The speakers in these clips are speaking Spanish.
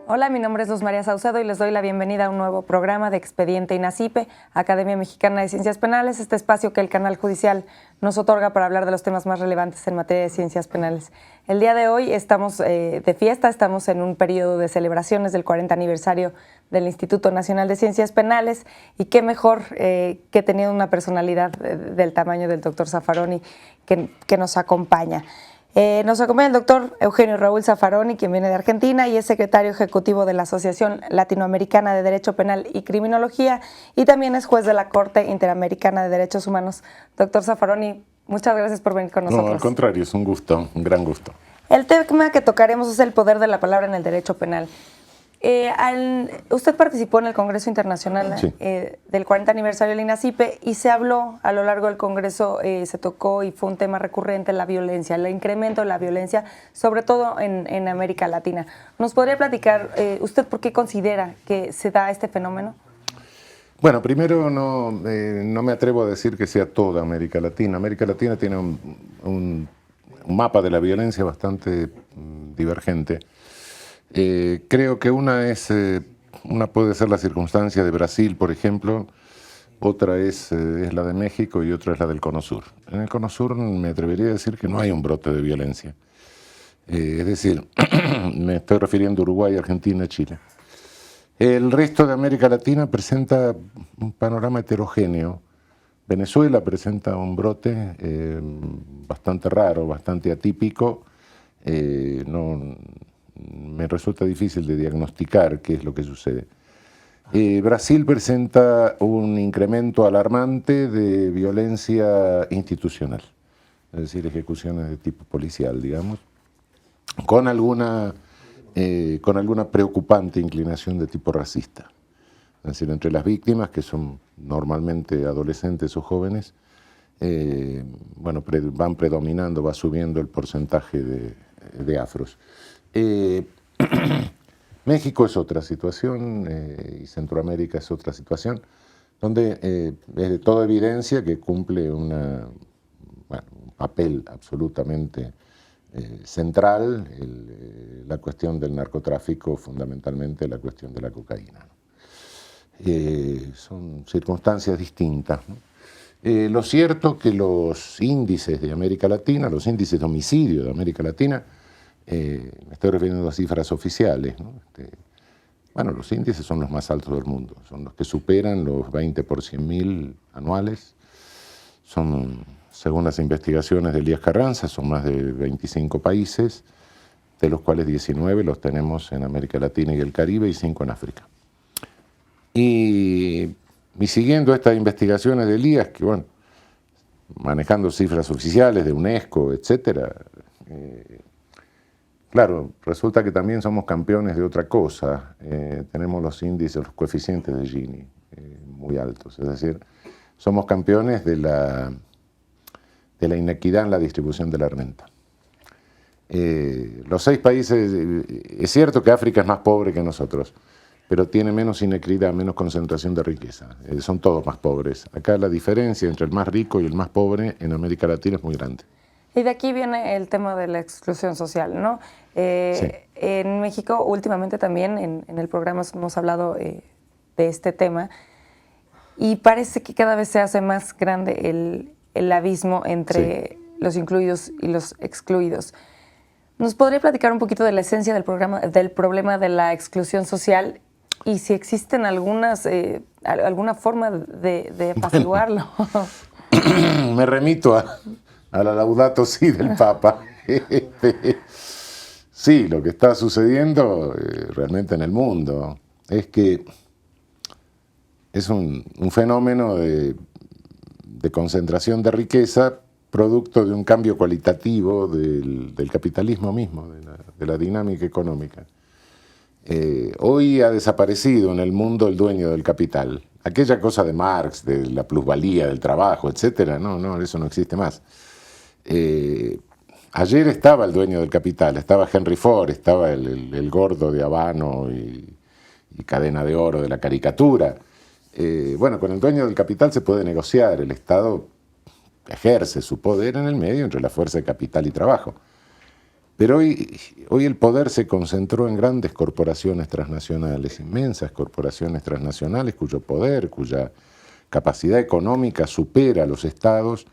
Hola, mi nombre es Luz María Saucedo y les doy la bienvenida a un nuevo programa de Expediente INACIPE, Academia Mexicana de Ciencias Penales, este espacio que el canal judicial nos otorga para hablar de los temas más relevantes en materia de ciencias penales. El día de hoy estamos de fiesta, estamos en un periodo de celebraciones del 40 aniversario del Instituto Nacional de Ciencias Penales y qué mejor que teniendo una personalidad del tamaño del doctor Zaffaroni que nos acompaña. Nos acompaña el doctor Eugenio Raúl Zaffaroni, quien viene de Argentina y es secretario ejecutivo de la Asociación Latinoamericana de Derecho Penal y Criminología y también es juez de la Corte Interamericana de Derechos Humanos. Doctor Zaffaroni, muchas gracias por venir con nosotros. No, al contrario, es un gusto, un gran gusto. El tema que tocaremos es el poder de la palabra en el derecho penal. Usted participó en el Congreso Internacional Sí. Del 40 aniversario del INACIPE y se habló a lo largo del Congreso, se tocó y fue un tema recurrente la violencia, el incremento de la violencia, sobre todo en América Latina. ¿Nos podría platicar usted por qué considera que se da este fenómeno? Bueno, primero no me atrevo a decir que sea toda América Latina. América Latina tiene un mapa de la violencia bastante divergente. Creo que una puede ser la circunstancia de Brasil, por ejemplo, otra es la de México y otra es la del Cono Sur. En el Cono Sur me atrevería a decir que no hay un brote de violencia. Es decir, me estoy refiriendo a Uruguay, Argentina, Chile. El resto de América Latina presenta un panorama heterogéneo. Venezuela presenta un brote bastante raro, bastante atípico. Me resulta difícil de diagnosticar qué es lo que sucede. Brasil presenta un incremento alarmante de violencia institucional, es decir, ejecuciones de tipo policial, digamos, con alguna preocupante inclinación de tipo racista. Es decir, entre las víctimas, que son normalmente adolescentes o jóvenes, van predominando, va subiendo el porcentaje de afros. México es otra situación y Centroamérica es otra situación, donde es de toda evidencia que cumple un papel absolutamente central la cuestión del narcotráfico, fundamentalmente la cuestión de la cocaína, ¿no? Son circunstancias distintas, ¿no? Lo cierto que los índices de América Latina, los índices de homicidio de América Latina, me estoy refiriendo a cifras oficiales, ¿no? Los índices son los más altos del mundo, son los que superan los 20 por 100.000 anuales. Son, según las investigaciones de Elías Carranza, son más de 25 países, de los cuales 19 los tenemos en América Latina y el Caribe y 5 en África. Y siguiendo estas investigaciones de Elías, que manejando cifras oficiales de UNESCO, etcétera, claro, resulta que también somos campeones de otra cosa. Tenemos los índices, los coeficientes de Gini muy altos. Es decir, somos campeones de la inequidad en la distribución de la renta. Los 6 países, es cierto que África es más pobre que nosotros, pero tiene menos inequidad, menos concentración de riqueza. Son todos más pobres. Acá la diferencia entre el más rico y el más pobre en América Latina es muy grande. Y de aquí viene el tema de la exclusión social, ¿no? Sí. En México, últimamente también en el programa hemos hablado de este tema y parece que cada vez se hace más grande el abismo entre los incluidos y los excluidos. ¿Nos podría platicar un poquito de la esencia del problema de la exclusión social y si existen alguna forma de apaciguarlo? Me remito a la Laudato Si del Papa. Sí, lo que está sucediendo realmente en el mundo es que es un fenómeno de concentración de riqueza producto de un cambio cualitativo del capitalismo mismo, de la dinámica económica. Hoy ha desaparecido en el mundo el dueño del capital. Aquella cosa de Marx, de la plusvalía del trabajo, etcétera, no, eso no existe más. Ayer estaba el dueño del capital, estaba Henry Ford, estaba el gordo de Habano y Cadena de Oro de la caricatura. Bueno, con el dueño del capital se puede negociar, el Estado ejerce su poder en el medio entre la fuerza de capital y trabajo. Pero hoy el poder se concentró en grandes corporaciones transnacionales, inmensas corporaciones transnacionales cuyo poder, cuya capacidad económica supera a los estados,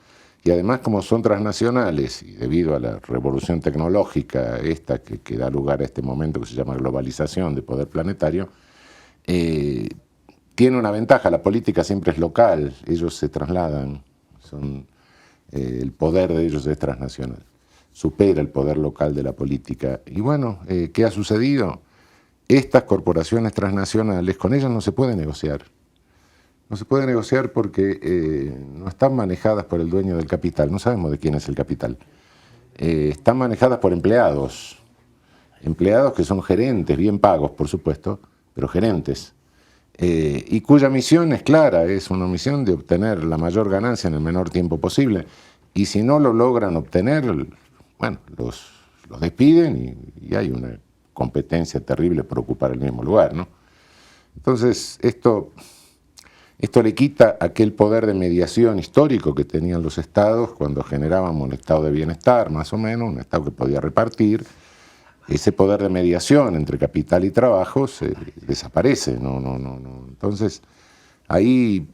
y además como son transnacionales y debido a la revolución tecnológica esta que da lugar a este momento que se llama globalización de poder planetario, tiene una ventaja, la política siempre es local, ellos se trasladan, el poder de ellos es transnacional, supera el poder local de la política. Y bueno, ¿qué ha sucedido? Estas corporaciones transnacionales, con ellas no se puede negociar. No se puede negociar porque no están manejadas por el dueño del capital, no sabemos de quién es el capital. Están manejadas por empleados que son gerentes, bien pagos por supuesto, pero gerentes. Y cuya misión es clara, es una misión de obtener la mayor ganancia en el menor tiempo posible. Y si no lo logran obtener, bueno, los despiden y hay una competencia terrible por ocupar el mismo lugar, ¿no? Entonces, esto le quita aquel poder de mediación histórico que tenían los estados cuando generábamos un estado de bienestar, más o menos, un estado que podía repartir. Ese poder de mediación entre capital y trabajo desaparece. No. Entonces, ahí,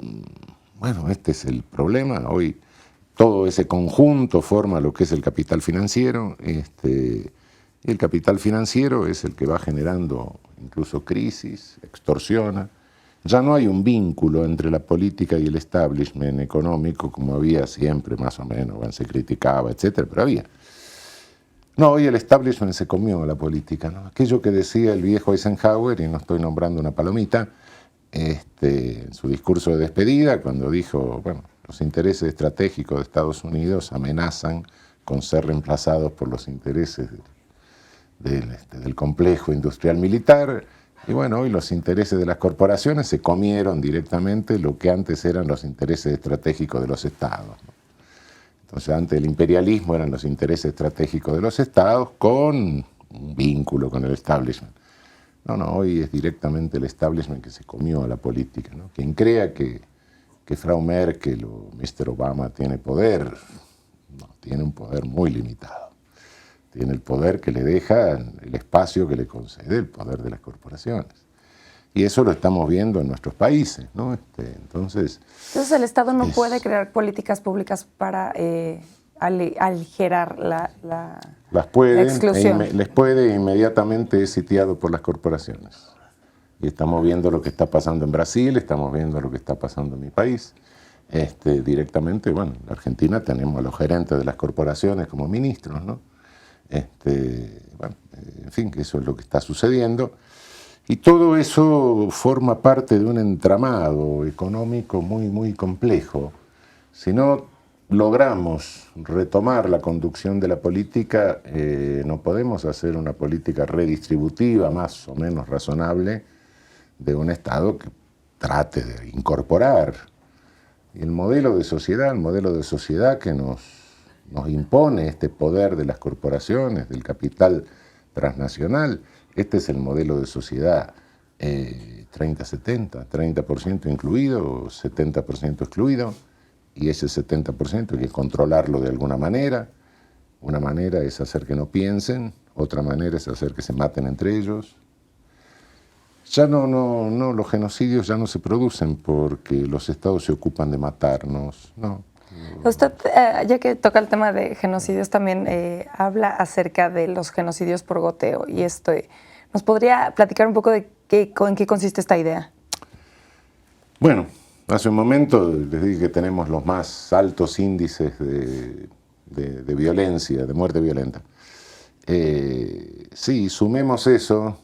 bueno, este es el problema. Hoy todo ese conjunto forma lo que es el capital financiero. Y el capital financiero es el que va generando incluso crisis, extorsiona. Ya no hay un vínculo entre la política y el establishment económico como había siempre, más o menos, se criticaba, etcétera, pero había. No, hoy el establishment se comió a la política, ¿no? Aquello que decía el viejo Eisenhower, y no estoy nombrando una palomita, en su discurso de despedida, cuando dijo, bueno, los intereses estratégicos de Estados Unidos amenazan con ser reemplazados por los intereses del complejo industrial militar. Y bueno, hoy los intereses de las corporaciones se comieron directamente lo que antes eran los intereses estratégicos de los estados, ¿no? Entonces, antes el imperialismo eran los intereses estratégicos de los estados con un vínculo con el establishment. No, hoy es directamente el establishment que se comió a la política, ¿no? Quien crea que Frau Merkel o Mr. Obama tiene poder, no, tiene un poder muy limitado. Tiene el poder que le deja el espacio que le concede el poder de las corporaciones. Y eso lo estamos viendo en nuestros países, ¿no? Entonces el Estado no puede crear políticas públicas para aligerar la exclusión. Les puede, inmediatamente es sitiado por las corporaciones. Y estamos viendo lo que está pasando en Brasil, estamos viendo lo que está pasando en mi país. Directamente, bueno, en Argentina tenemos a los gerentes de las corporaciones como ministros, ¿no? Bueno, en fin, que eso es lo que está sucediendo. Y todo eso forma parte de un entramado económico muy, muy complejo. Si no logramos retomar la conducción de la política, no podemos hacer una política redistributiva más o menos razonable de un Estado que trate de incorporar. Y el modelo de sociedad que nos impone este poder de las corporaciones, del capital transnacional, este es el modelo de sociedad 30-70, 30% incluido, 70% excluido, y ese 70% hay que controlarlo de alguna manera. Una manera es hacer que no piensen, otra manera es hacer que se maten entre ellos. Ya no, los genocidios ya no se producen porque los estados se ocupan de matarnos, no. Usted, ya que toca el tema de genocidios, también habla acerca de los genocidios por goteo. Y ¿nos podría platicar un poco de en qué consiste esta idea? Bueno, hace un momento les dije que tenemos los más altos índices de violencia, de muerte violenta. Sí, sumemos eso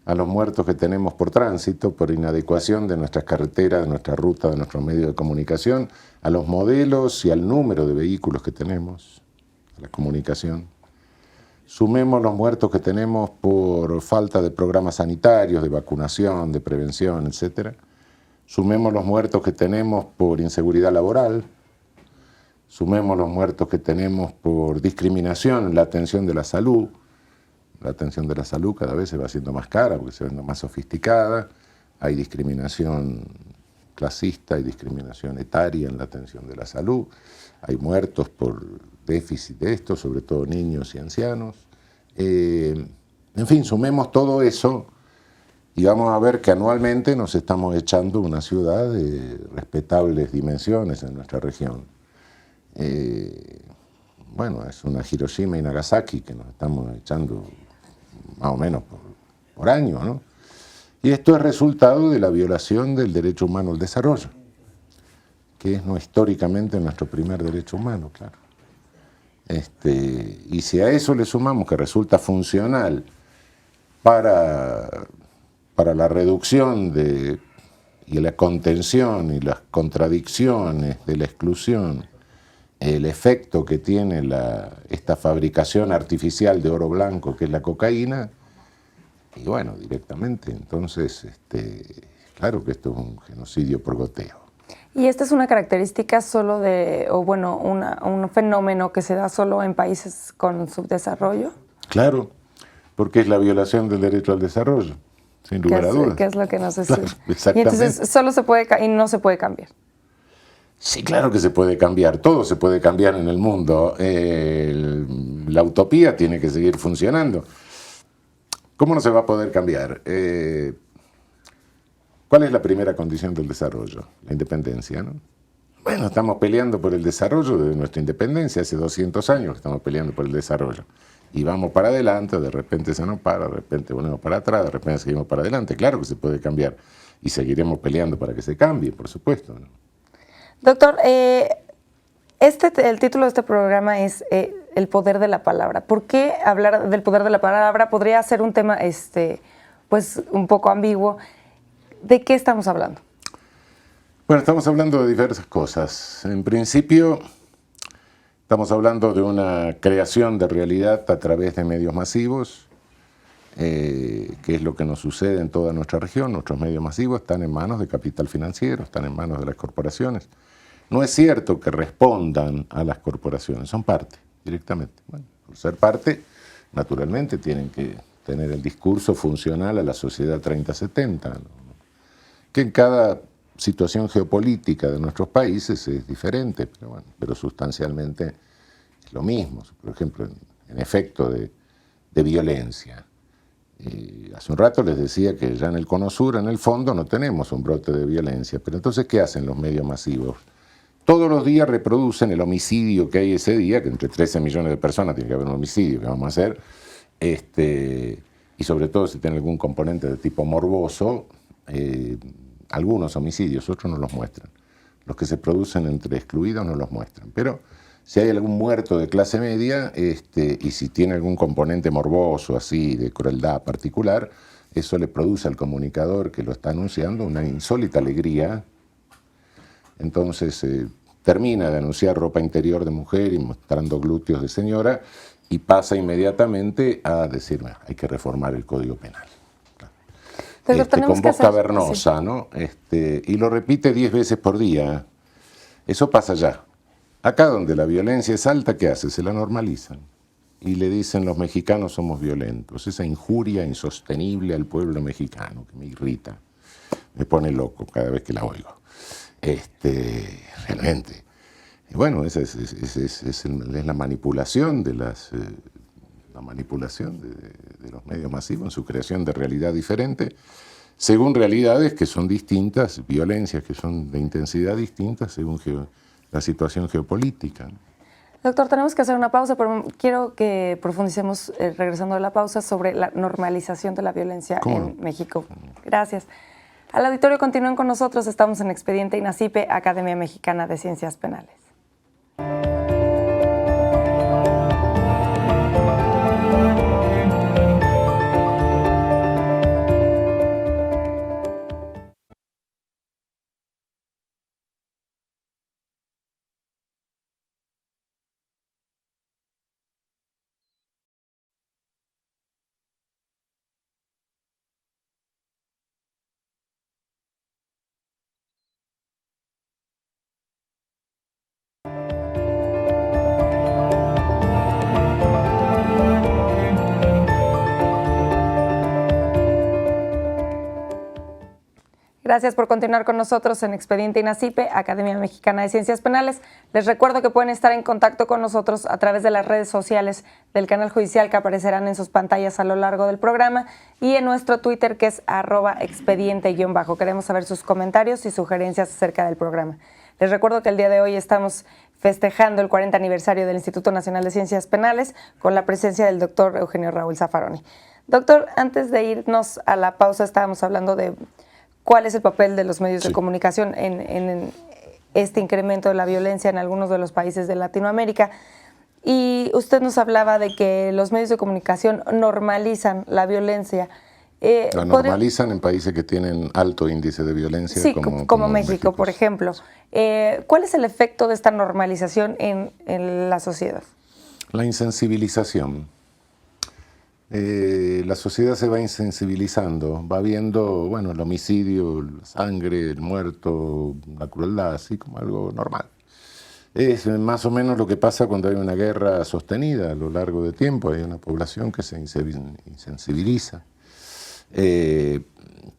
a los muertos que tenemos por tránsito, por inadecuación de nuestras carreteras, de nuestra ruta, de nuestros medios de comunicación, a los modelos y al número de vehículos que tenemos, a la comunicación. Sumemos los muertos que tenemos por falta de programas sanitarios, de vacunación, de prevención, etc. Sumemos los muertos que tenemos por inseguridad laboral. Sumemos los muertos que tenemos por discriminación en la atención de la salud. La atención de la salud cada vez se va haciendo más cara porque se va haciendo más sofisticada. Hay discriminación clasista, hay discriminación etaria en la atención de la salud. Hay muertos por déficit de esto, sobre todo niños y ancianos. En fin, sumemos todo eso y vamos a ver que anualmente nos estamos echando una ciudad de respetables dimensiones en nuestra región. Bueno, es una Hiroshima y Nagasaki que nos estamos echando más o menos por año, ¿no? Y esto es resultado de la violación del derecho humano al desarrollo, que es históricamente nuestro primer derecho humano, claro. Y si a eso le sumamos que resulta funcional para la reducción y la contención y las contradicciones de la exclusión, el efecto que tiene esta fabricación artificial de oro blanco que es la cocaína, y bueno, directamente, entonces, claro que esto es un genocidio por goteo. ¿Y esta es una característica solo un fenómeno que se da solo en países con subdesarrollo? Claro, porque es la violación del derecho al desarrollo, sin lugar a dudas. ¿Qué es lo que nos es? Claro, exactamente. Y entonces solo se puede y no se puede cambiar. Sí, claro que se puede cambiar, todo se puede cambiar en el mundo. La utopía tiene que seguir funcionando. ¿Cómo no se va a poder cambiar? ¿Cuál es la primera condición del desarrollo? La independencia, ¿no? Bueno, estamos peleando por el desarrollo de nuestra independencia, hace 200 años que estamos peleando por el desarrollo. Y vamos para adelante, de repente se nos para, de repente volvemos para atrás, de repente seguimos para adelante. Claro que se puede cambiar y seguiremos peleando para que se cambie, por supuesto, ¿no? Doctor, el título de este programa es El poder de la palabra. ¿Por qué hablar del poder de la palabra? Podría ser un tema pues un poco ambiguo. ¿De qué estamos hablando? Bueno, estamos hablando de diversas cosas. En principio, estamos hablando de una creación de realidad a través de medios masivos, que es lo que nos sucede en toda nuestra región. Nuestros medios masivos están en manos de capital financiero, están en manos de las corporaciones. No es cierto que respondan a las corporaciones, son parte directamente. Bueno, por ser parte, naturalmente tienen que tener el discurso funcional a la sociedad 30-70, ¿no? Que en cada situación geopolítica de nuestros países es diferente, pero sustancialmente es lo mismo. Por ejemplo, en efecto de violencia. Hace un rato les decía que ya en el Cono Sur, en el fondo, no tenemos un brote de violencia, pero entonces, ¿qué hacen los medios masivos? Todos los días reproducen el homicidio que hay ese día, que entre 13 millones de personas tiene que haber un homicidio, ¿qué vamos a hacer? Y sobre todo si tiene algún componente de tipo morboso, algunos homicidios, otros no los muestran. Los que se producen entre excluidos no los muestran. Pero si hay algún muerto de clase media y si tiene algún componente morboso, así, de crueldad particular, eso le produce al comunicador que lo está anunciando una insólita alegría. Entonces termina de anunciar ropa interior de mujer y mostrando glúteos de señora y pasa inmediatamente a decir, bueno, hay que reformar el Código Penal. Con voz cavernosa, sí. ¿No? Y lo repite 10 veces por día. Eso pasa allá. Acá donde la violencia es alta, ¿qué hace? Se la normalizan. Y le dicen los mexicanos somos violentos. Esa injuria insostenible al pueblo mexicano que me irrita. Me pone loco cada vez que la oigo. Realmente. Y bueno, esa es la manipulación de los medios masivos en su creación de realidad diferente, según realidades que son distintas, violencias que son de intensidad distinta según la situación geopolítica. Doctor, tenemos que hacer una pausa, pero quiero que profundicemos, regresando a la pausa, sobre la normalización de la violencia en México. Gracias. Al auditorio, continúen con nosotros. Estamos en Expediente INACIPE, Academia Mexicana de Ciencias Penales. Gracias por continuar con nosotros en Expediente INACIPE, Academia Mexicana de Ciencias Penales. Les recuerdo que pueden estar en contacto con nosotros a través de las redes sociales del canal judicial que aparecerán en sus pantallas a lo largo del programa y en nuestro Twitter, que es @expediente_. Queremos saber sus comentarios y sugerencias acerca del programa. Les recuerdo que el día de hoy estamos festejando el 40 aniversario del Instituto Nacional de Ciencias Penales con la presencia del doctor Eugenio Raúl Zaffaroni. Doctor, antes de irnos a la pausa estábamos hablando de cuál es el papel de los medios de comunicación en este incremento de la violencia en algunos de los países de Latinoamérica. Y usted nos hablaba de que los medios de comunicación normalizan la violencia. La normalizan en países que tienen alto índice de violencia. Sí, como México, por ejemplo. ¿Cuál es el efecto de esta normalización en la sociedad? La insensibilización. La sociedad se va insensibilizando, va viendo, bueno, el homicidio, la sangre, el muerto, la crueldad, así como algo normal. Es más o menos lo que pasa cuando hay una guerra sostenida a lo largo de tiempo, hay una población que se insensibiliza.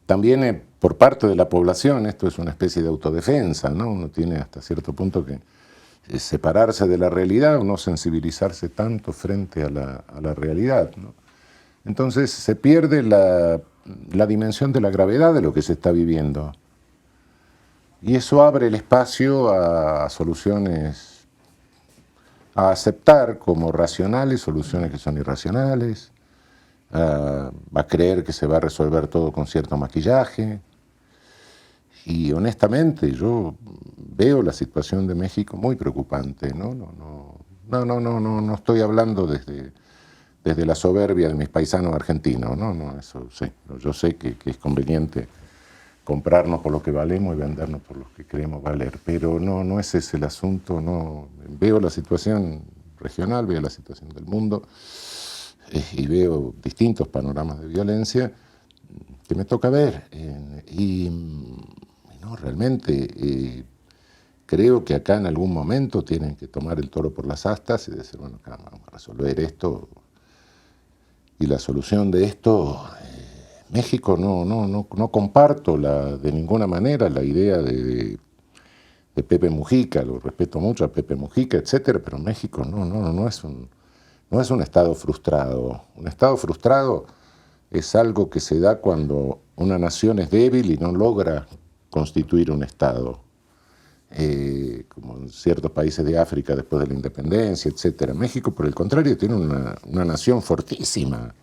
También por parte de la población, esto es una especie de autodefensa, ¿no? Uno tiene hasta cierto punto que separarse de la realidad o no sensibilizarse tanto frente a la realidad, ¿no? Entonces se pierde la dimensión de la gravedad de lo que se está viviendo. Y eso abre el espacio a soluciones, a aceptar como racionales soluciones que son irracionales, a creer que se va a resolver todo con cierto maquillaje. Y honestamente yo veo la situación de México muy preocupante, ¿no? No estoy hablando desde la soberbia de mis paisanos argentinos, eso sí. Yo sé que es conveniente comprarnos por lo que valemos y vendernos por lo que creemos valer, pero no es ese el asunto, no. Veo la situación regional, veo la situación del mundo y veo distintos panoramas de violencia que me toca ver. Realmente creo que acá en algún momento tienen que tomar el toro por las astas y decir, bueno, acá vamos a resolver esto. Y la solución de esto, México no comparto de ninguna manera la idea de Pepe Mujica, lo respeto mucho a Pepe Mujica, etcétera, pero México no es un estado frustrado. Un estado frustrado es algo que se da cuando una nación es débil y no logra constituir un estado, como en ciertos países de África después de la independencia, etcétera. México, por el contrario, tiene una nación fortísima.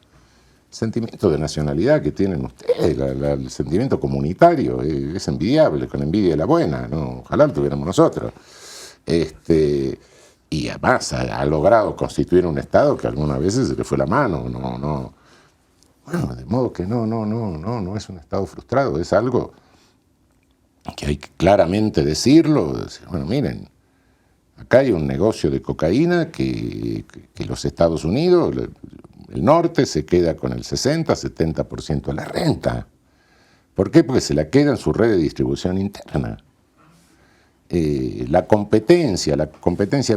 El sentimiento de nacionalidad que tienen ustedes, el sentimiento comunitario, es envidiable, con envidia de la buena, ¿no? Ojalá lo tuviéramos nosotros. Y además ha logrado constituir un Estado que algunas veces se le fue la mano, Bueno, de modo que no es un Estado frustrado, es algo que hay que claramente decirlo, decir, bueno, miren, acá hay un negocio de cocaína que los Estados Unidos, el norte, se queda con el 60-70% de la renta. ¿Por qué? Porque se la queda en su red de distribución interna. La competencia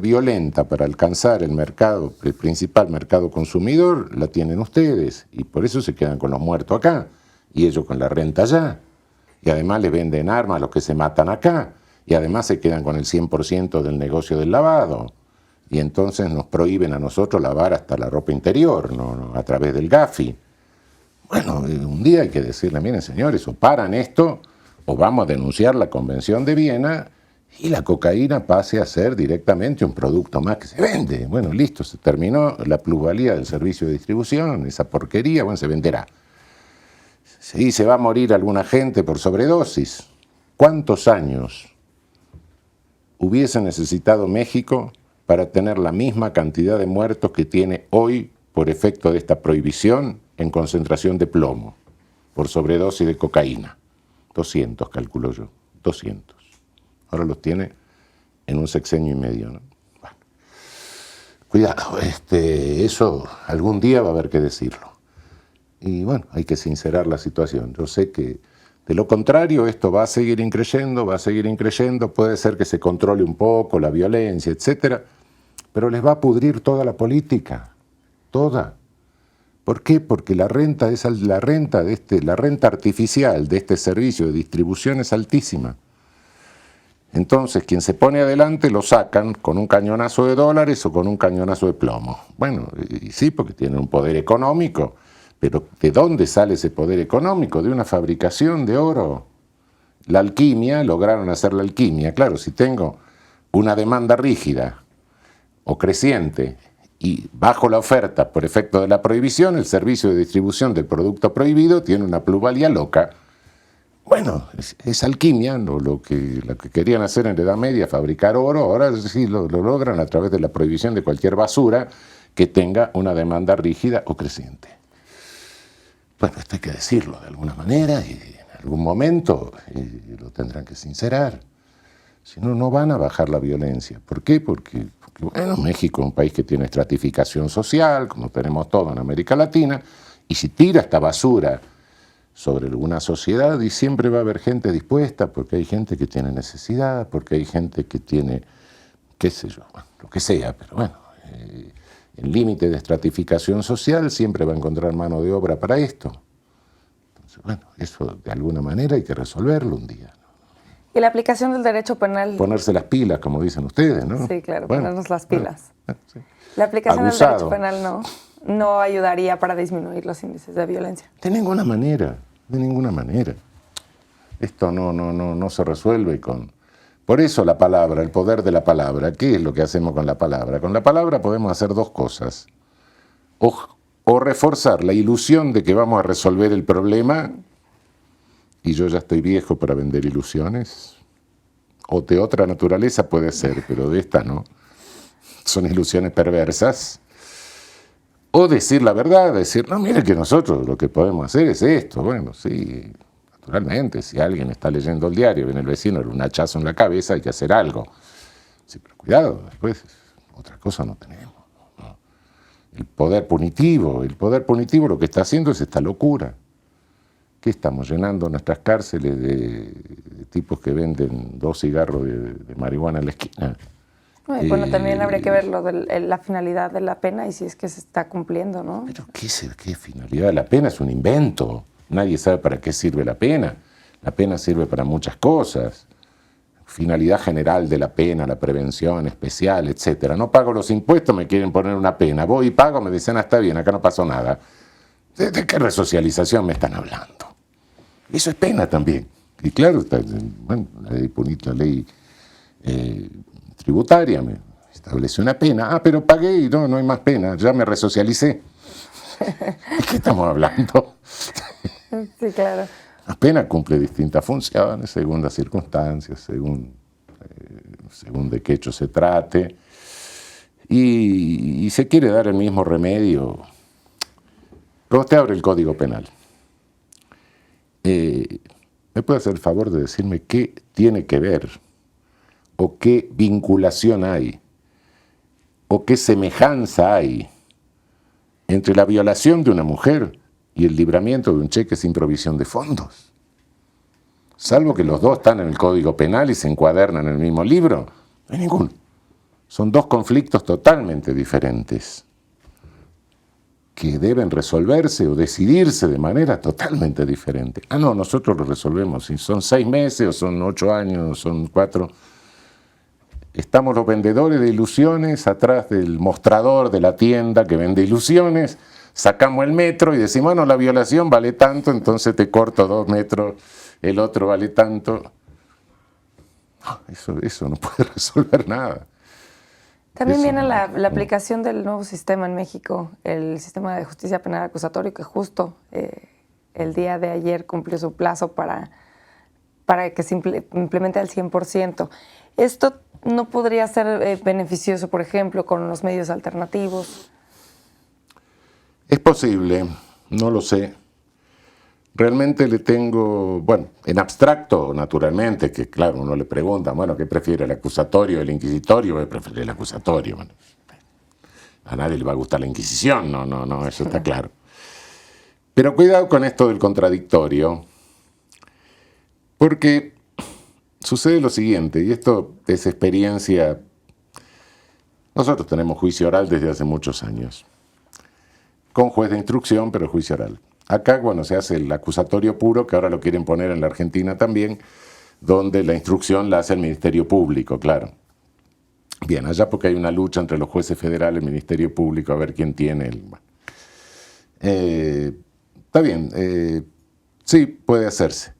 violenta para alcanzar el principal mercado consumidor, la tienen ustedes, y por eso se quedan con los muertos acá, y ellos con la renta allá. Y además le venden armas a los que se matan acá, y además se quedan con el 100% del negocio del lavado. Y entonces nos prohíben a nosotros lavar hasta la ropa interior, a través del Gafi. Bueno, un día hay que decirle, miren señores, o paran esto, o vamos a denunciar la Convención de Viena, y la cocaína pase a ser directamente un producto más que se vende. Bueno, listo, se terminó la plusvalía del servicio de distribución, esa porquería, bueno, se venderá. Sí, se va a morir alguna gente por sobredosis. ¿Cuántos años hubiese necesitado México para tener la misma cantidad de muertos que tiene hoy por efecto de esta prohibición en concentración de plomo por sobredosis de cocaína? 200, calculo yo, 200. Ahora los tiene en un sexenio y medio, ¿no? Bueno, cuidado, eso algún día va a haber que decirlo. Y bueno, hay que sincerar la situación. Yo sé que de lo contrario esto va a seguir increyendo, puede ser que se controle un poco la violencia, etcétera, pero les va a pudrir toda la política, toda. ¿Por qué? Porque la renta artificial de este servicio de distribución es altísima. Entonces, quien se pone adelante lo sacan con un cañonazo de dólares o con un cañonazo de plomo. Bueno, y sí, porque tienen un poder económico, pero ¿de dónde sale ese poder económico? De una fabricación de oro. La alquimia, lograron hacer la alquimia. Claro, si tengo una demanda rígida o creciente y bajo la oferta por efecto de la prohibición, el servicio de distribución del producto prohibido tiene una plusvalía loca. Bueno, es alquimia, lo que querían hacer en la Edad Media, fabricar oro, ahora sí lo logran a través de la prohibición de cualquier basura que tenga una demanda rígida o creciente. Bueno, esto hay que decirlo de alguna manera y en algún momento lo tendrán que sincerar. Si no, no van a bajar la violencia. ¿Por qué? Porque bueno, México es un país que tiene estratificación social, como tenemos todo en América Latina, y si tira esta basura sobre alguna sociedad, y siempre va a haber gente dispuesta, porque hay gente que tiene necesidad, porque hay gente que tiene, qué sé yo, bueno, lo que sea, pero bueno, el límite de estratificación social siempre va a encontrar mano de obra para esto. Entonces, bueno, eso de alguna manera hay que resolverlo un día. ¿Y la aplicación del derecho penal? Ponerse las pilas, como dicen ustedes, ¿no? Sí, claro, bueno, ponernos las pilas. Sí. La aplicación Abusado. del derecho penal no ayudaría para disminuir los índices de violencia. De ninguna manera, de ninguna manera. Esto no se resuelve con... Por eso la palabra, el poder de la palabra. ¿Qué es lo que hacemos con la palabra? Con la palabra podemos hacer dos cosas. O reforzar la ilusión de que vamos a resolver el problema, y yo ya estoy viejo para vender ilusiones, o de otra naturaleza puede ser, pero de esta no. Son ilusiones perversas. O decir la verdad, decir, no, mire que nosotros lo que podemos hacer es esto. Bueno, sí, naturalmente, si alguien está leyendo el diario, viene el vecino, le da un hachazo en la cabeza, hay que hacer algo. Sí, pero cuidado, después otra cosa no tenemos. ¿No? El poder punitivo lo que está haciendo es esta locura. ¿Qué estamos llenando nuestras cárceles de tipos que venden 2 cigarros de marihuana en la esquina? Bueno, también habría que ver la finalidad de la pena y si es que se está cumpliendo, ¿no? Pero ¿qué finalidad? La pena es un invento. Nadie sabe para qué sirve la pena. La pena sirve para muchas cosas. Finalidad general de la pena, la prevención especial, etc. No pago los impuestos, me quieren poner una pena. Voy y pago, me dicen, está bien, acá no pasó nada. ¿De qué resocialización me están hablando? Eso es pena también. Y claro, bueno, la ley tributaria me establece una pena. Pero pagué y no hay más pena, ya me resocialicé. ¿De qué estamos hablando? Sí, claro. La pena cumple distintas funciones según las circunstancias, según de qué hecho se trate. Y se quiere dar el mismo remedio. Pero usted abre el Código Penal. ¿Me puede hacer el favor de decirme qué tiene que ver o qué vinculación hay o qué semejanza hay entre la violación de una mujer y el libramiento de un cheque sin provisión de fondos? Salvo que los dos están en el Código Penal y se encuadernan en el mismo libro, no hay ninguno. Son dos conflictos totalmente diferentes que deben resolverse o decidirse de manera totalmente diferente. No, nosotros lo resolvemos. Si son 6 meses, o son 8 años, o son 4. Estamos los vendedores de ilusiones atrás del mostrador de la tienda que vende ilusiones, sacamos el metro y decimos, bueno, la violación vale tanto, entonces te corto 2 metros, el otro vale tanto. No, eso no puede resolver nada. También viene la aplicación del nuevo sistema en México, el sistema de justicia penal acusatorio, que justo el día de ayer cumplió su plazo para que se implemente al 100%. ¿Esto no podría ser beneficioso, por ejemplo, con los medios alternativos? Es posible, no lo sé. Realmente le tengo, bueno, en abstracto, naturalmente, que claro, uno le pregunta, bueno, ¿qué prefiere, el acusatorio o el inquisitorio? Voy a preferir el acusatorio. Bueno, a nadie le va a gustar la Inquisición, no, eso está claro. Pero cuidado con esto del contradictorio, porque sucede lo siguiente, y esto es experiencia. Nosotros tenemos juicio oral desde hace muchos años. con juez de instrucción, pero juicio oral. Acá, bueno, se hace el acusatorio puro, que ahora lo quieren poner en la Argentina también, donde la instrucción la hace el Ministerio Público, claro. Bien, allá porque hay una lucha entre los jueces federales y el Ministerio Público a ver quién tiene el... Bueno. Está bien, sí, puede hacerse.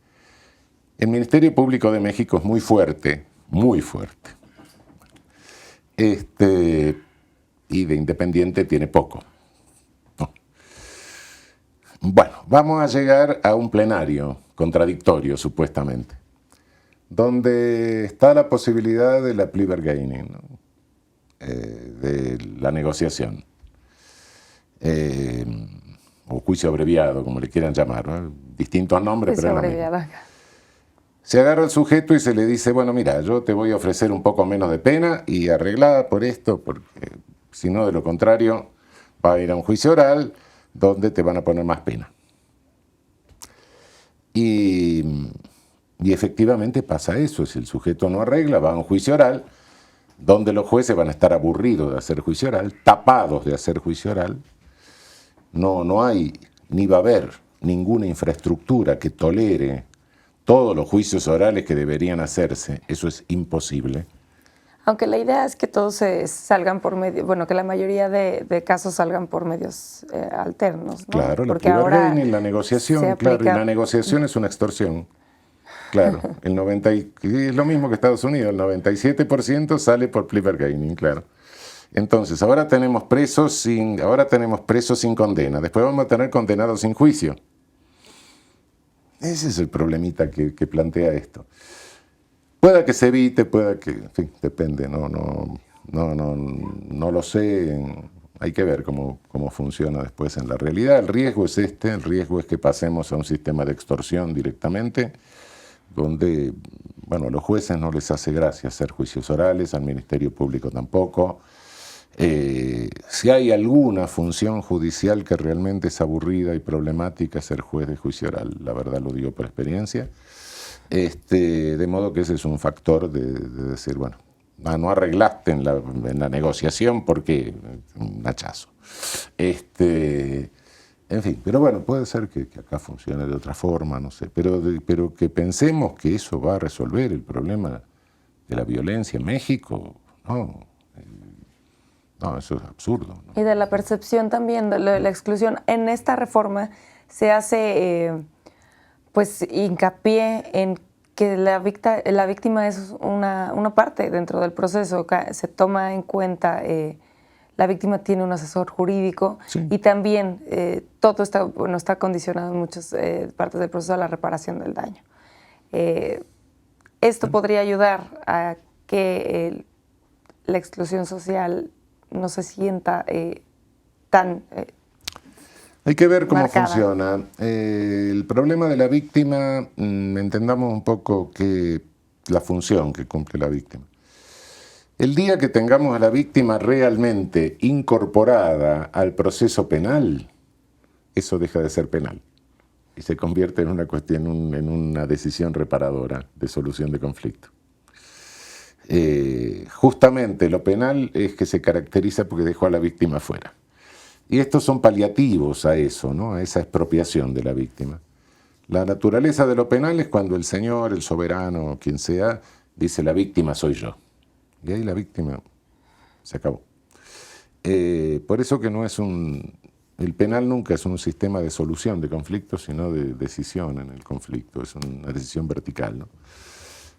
El Ministerio Público de México es muy fuerte, muy fuerte. Y de independiente tiene poco. No. Bueno, vamos a llegar a un plenario contradictorio, supuestamente, donde está la posibilidad de la plea bargaining, ¿no? De la negociación, o juicio abreviado, como le quieran llamar, ¿no? Distintos nombres, pero es lo mismo. Se agarra al sujeto y se le dice, bueno, mira, yo te voy a ofrecer un poco menos de pena y arreglada por esto, porque si no, de lo contrario, va a ir a un juicio oral donde te van a poner más pena. Y efectivamente pasa eso, si el sujeto no arregla, va a un juicio oral, donde los jueces van a estar aburridos de hacer juicio oral, tapados de hacer juicio oral. No hay, ni va a haber ninguna infraestructura que tolere todos los juicios orales que deberían hacerse. Eso es imposible. Aunque la idea es que todos salgan por medio, bueno, que la mayoría de casos salgan por medios alternos, ¿no? Claro, porque la ahora la negociación, claro, y la negociación es una extorsión. Claro, es lo mismo que Estados Unidos, el 97% sale por plea bargaining, claro. Entonces, ahora tenemos presos sin condena, después vamos a tener condenados sin juicio. Ese es el problemita que plantea esto. Pueda que se evite, pueda que, en fin, depende, no lo sé, hay que ver cómo funciona después en la realidad. El riesgo es el riesgo es que pasemos a un sistema de extorsión directamente, donde, bueno, a los jueces no les hace gracia hacer juicios orales, al Ministerio Público tampoco. Si hay alguna función judicial que realmente es aburrida y problemática, es ser juez de juicio oral, la verdad lo digo por experiencia. De modo que ese es un factor de decir, bueno, no arreglaste en la negociación porque un hachazo. En fin, pero bueno, puede ser que acá funcione de otra forma, no sé, pero que pensemos que eso va a resolver el problema de la violencia en México, no, eso es absurdo, ¿no? Y de la percepción también, de la exclusión. En esta reforma se hace pues hincapié en que la víctima es una parte dentro del proceso. Se toma en cuenta, la víctima tiene un asesor jurídico, sí. Y también todo está condicionado en muchas partes del proceso a la reparación del daño. Esto podría ayudar a que la exclusión social no se sienta tan hay que ver cómo marcada. Funciona. El problema de la víctima, entendamos un poco la función que cumple la víctima. El día que tengamos a la víctima realmente incorporada al proceso penal, eso deja de ser penal y se convierte en una cuestión, en una decisión reparadora de solución de conflicto. Justamente lo penal es que se caracteriza porque dejó a la víctima fuera. Y estos son paliativos a eso, ¿no? A esa expropiación de la víctima. La naturaleza de lo penal es cuando el señor, el soberano, quien sea, dice la víctima soy yo. Y ahí la víctima se acabó. Por eso que el penal nunca es un sistema de solución de conflictos, sino de decisión en el conflicto. Es una decisión vertical, ¿no?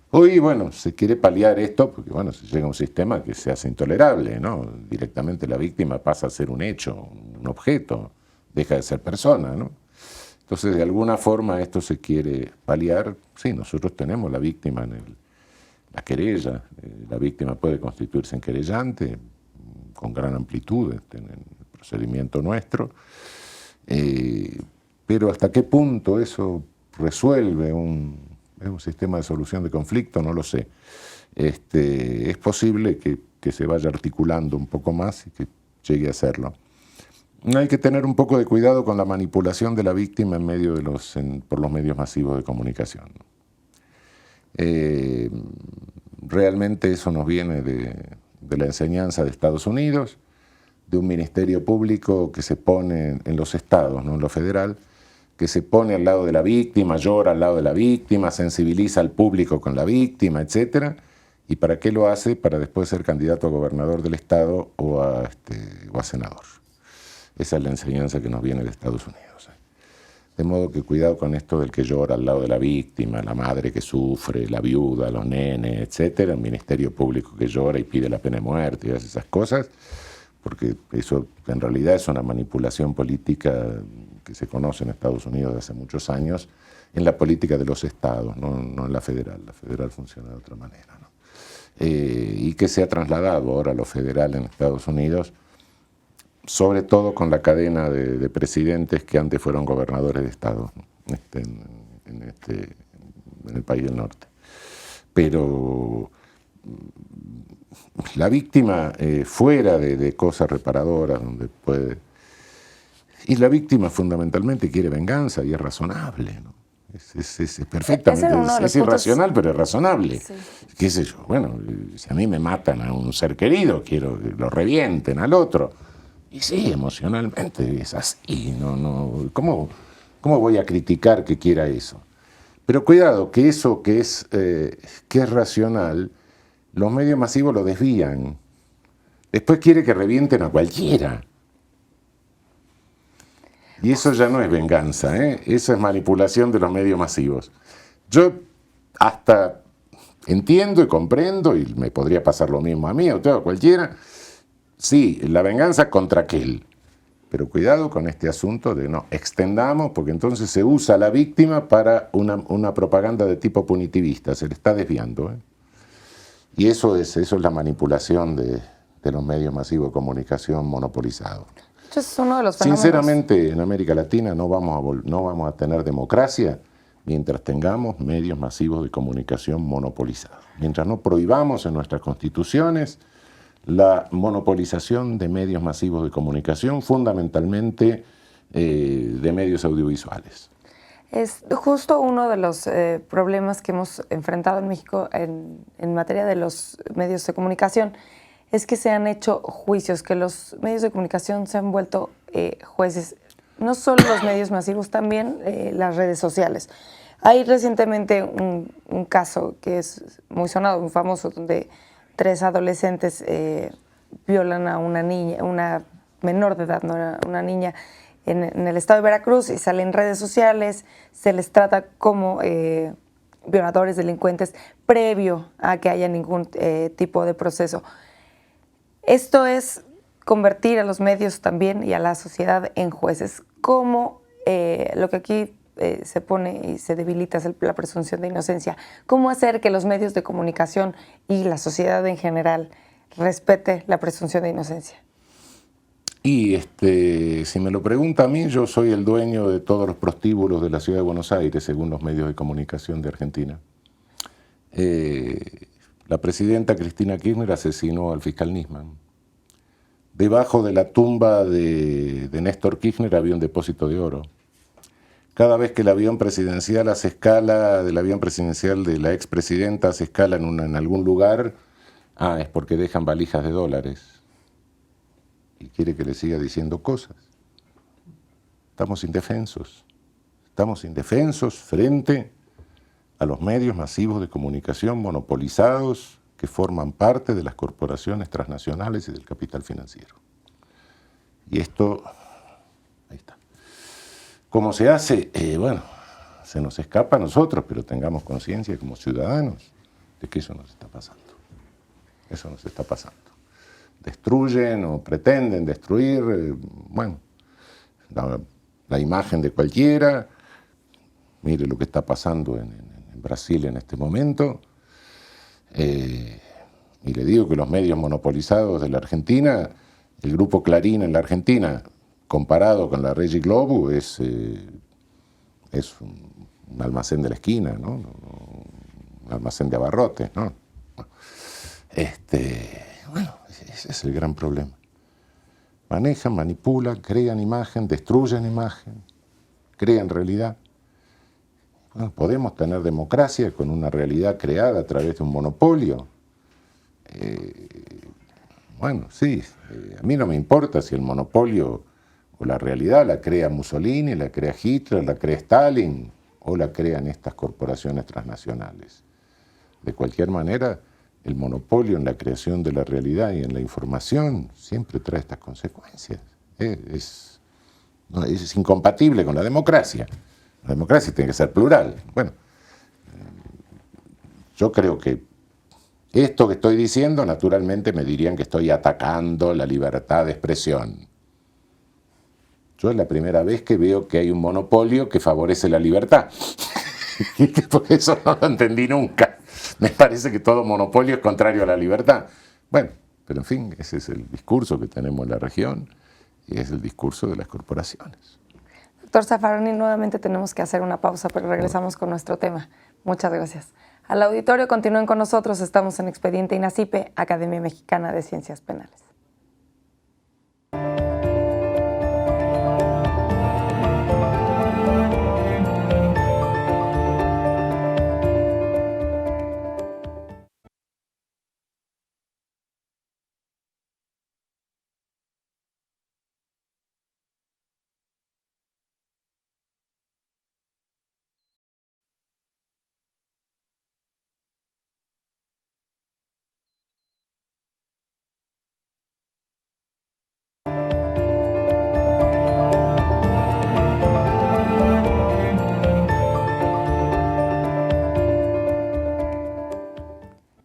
Hoy, bueno, se quiere paliar esto porque, bueno, se llega a un sistema que se hace intolerable, ¿no? Directamente la víctima pasa a ser un hecho, un objeto, deja de ser persona, ¿no? Entonces, de alguna forma esto se quiere paliar. Sí, nosotros tenemos la víctima en la querella. La víctima puede constituirse en querellante con gran amplitud en el procedimiento nuestro. Pero ¿hasta qué punto eso resuelve un sistema de solución de conflicto? No lo sé. Es posible que se vaya articulando un poco más y que llegue a hacerlo. Hay que tener un poco de cuidado con la manipulación de la víctima por los medios masivos de comunicación. Realmente eso nos viene de la enseñanza de Estados Unidos, de un ministerio público que se pone en los estados, no en lo federal, que se pone al lado de la víctima, llora al lado de la víctima, sensibiliza al público con la víctima, etc. ¿Y para qué lo hace? Para después ser candidato a gobernador del estado o a senador. Esa es la enseñanza que nos viene de Estados Unidos. De modo que cuidado con esto del que llora al lado de la víctima, la madre que sufre, la viuda, los nenes, etc. El ministerio público que llora y pide la pena de muerte y hace esas cosas, porque eso en realidad es una manipulación política que se conoce en Estados Unidos de hace muchos años, en la política de los estados, no en la federal. La federal funciona de otra manera, ¿no? Y que se ha trasladado ahora a lo federal en Estados Unidos, sobre todo con la cadena de presidentes que antes fueron gobernadores de estado, ¿no? En el país del norte. Pero la víctima, fuera de cosas reparadoras, donde puede... Y la víctima fundamentalmente quiere venganza y es razonable, ¿no? Es perfectamente, es irracional, pero es razonable. Sí. ¿Qué sé yo? Bueno, si a mí me matan a un ser querido, quiero que lo revienten al otro. Y sí, emocionalmente es así. ¿Cómo voy a criticar que quiera eso? Pero cuidado, que eso que es racional, los medios masivos lo desvían. Después quiere que revienten a cualquiera. Y eso ya no es venganza, ¿eh? Eso es manipulación de los medios masivos. Yo hasta entiendo y comprendo, y me podría pasar lo mismo a mí o a cualquiera, sí, la venganza contra aquel. Pero cuidado con este asunto de no extendamos, porque entonces se usa a la víctima para una propaganda de tipo punitivista, se le está desviando, ¿eh? Y eso es la manipulación de los medios masivos de comunicación monopolizados. Es uno de los fenómenos. Sinceramente, en América Latina no vamos a tener democracia mientras tengamos medios masivos de comunicación monopolizados. Mientras no prohibamos en nuestras constituciones la monopolización de medios masivos de comunicación, fundamentalmente de medios audiovisuales. Es justo uno de los problemas que hemos enfrentado en México en materia de los medios de comunicación, es que se han hecho juicios, que los medios de comunicación se han vuelto jueces, no solo los medios masivos, también las redes sociales. Hay recientemente un caso que es muy sonado, muy famoso, donde 3 adolescentes violan a una niña, una menor de edad, no, una niña, en el estado de Veracruz, y salen en redes sociales, se les trata como violadores, delincuentes, previo a que haya ningún tipo de proceso. Esto es convertir a los medios también y a la sociedad en jueces. ¿Cómo lo que aquí se pone y se debilita es la presunción de inocencia? ¿Cómo hacer que los medios de comunicación y la sociedad en general respete la presunción de inocencia? Y si me lo pregunta a mí, yo soy el dueño de todos los prostíbulos de la ciudad de Buenos Aires, según los medios de comunicación de Argentina. La presidenta Cristina Kirchner asesinó al fiscal Nisman. Debajo de la tumba de Néstor Kirchner había un depósito de oro. Cada vez que el avión presidencial hace escala, del avión presidencial de la expresidenta hace escala en algún lugar, es porque dejan valijas de dólares. Y quiere que le siga diciendo cosas. Estamos indefensos. Estamos indefensos frente a los medios masivos de comunicación monopolizados que forman parte de las corporaciones transnacionales y del capital financiero. Y esto, ahí está. ¿Cómo se hace? Bueno, se nos escapa a nosotros, pero tengamos conciencia como ciudadanos de que eso nos está pasando. Eso nos está pasando. Destruyen o pretenden destruir, bueno, la imagen de cualquiera. Mire lo que está pasando en Brasil en este momento. Y le digo que los medios monopolizados de la Argentina, el grupo Clarín en la Argentina, comparado con la Regi Globo, es un almacén de la esquina, ¿no? Un almacén de abarrotes, ¿no? Bueno, ese es el gran problema. Manejan, manipulan, crean imagen, destruyen imagen, crean realidad. Bueno, podemos tener democracia con una realidad creada a través de un monopolio. Bueno, sí, a mí no me importa si el monopolio o la realidad la crea Mussolini, la crea Hitler, la crea Stalin o la crean estas corporaciones transnacionales. De cualquier manera, el monopolio en la creación de la realidad y en la información siempre trae estas consecuencias. Es incompatible con la democracia. La democracia tiene que ser plural. Bueno, yo creo que esto que estoy diciendo, naturalmente me dirían que estoy atacando la libertad de expresión. Yo es la primera vez que veo que hay un monopolio que favorece la libertad. Porque eso no lo entendí nunca. Me parece que todo monopolio es contrario a la libertad. Bueno, pero en fin, ese es el discurso que tenemos en la región y es el discurso de las corporaciones. Doctor Zaffaroni, nuevamente tenemos que hacer una pausa, pero regresamos con nuestro tema. Muchas gracias. Al auditorio, continúen con nosotros. Estamos en Expediente INACIPE, Academia Mexicana de Ciencias Penales.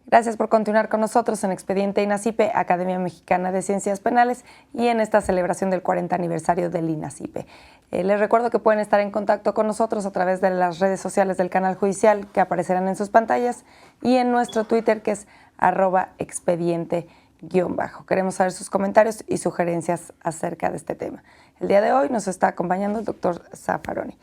Gracias por continuar con nosotros en Expediente INACIPE, Academia Mexicana de Ciencias Penales, y en esta celebración del 40 aniversario del INACIPE. Les recuerdo que pueden estar en contacto con nosotros a través de las redes sociales del canal judicial que aparecerán en sus pantallas y en nuestro Twitter, que es @expediente_. Queremos saber sus comentarios y sugerencias acerca de este tema. El día de hoy nos está acompañando el doctor Zaffaroni.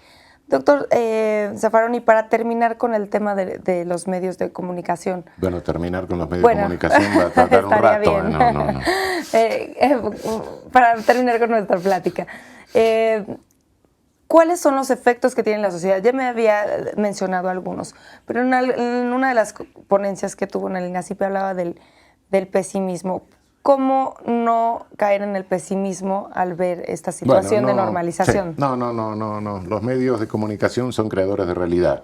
Doctor Zaffaroni, para terminar con el tema de los medios de comunicación. Bueno, terminar con los medios de comunicación va a tardar un rato. Bien. No. Para terminar con nuestra plática. ¿Cuáles son los efectos que tiene en la sociedad? Ya me había mencionado algunos, pero en una de las ponencias que tuvo en el INACIPE hablaba del pesimismo. ¿Cómo no caer en el pesimismo al ver esta situación de normalización? Sí. No. Los medios de comunicación son creadores de realidad.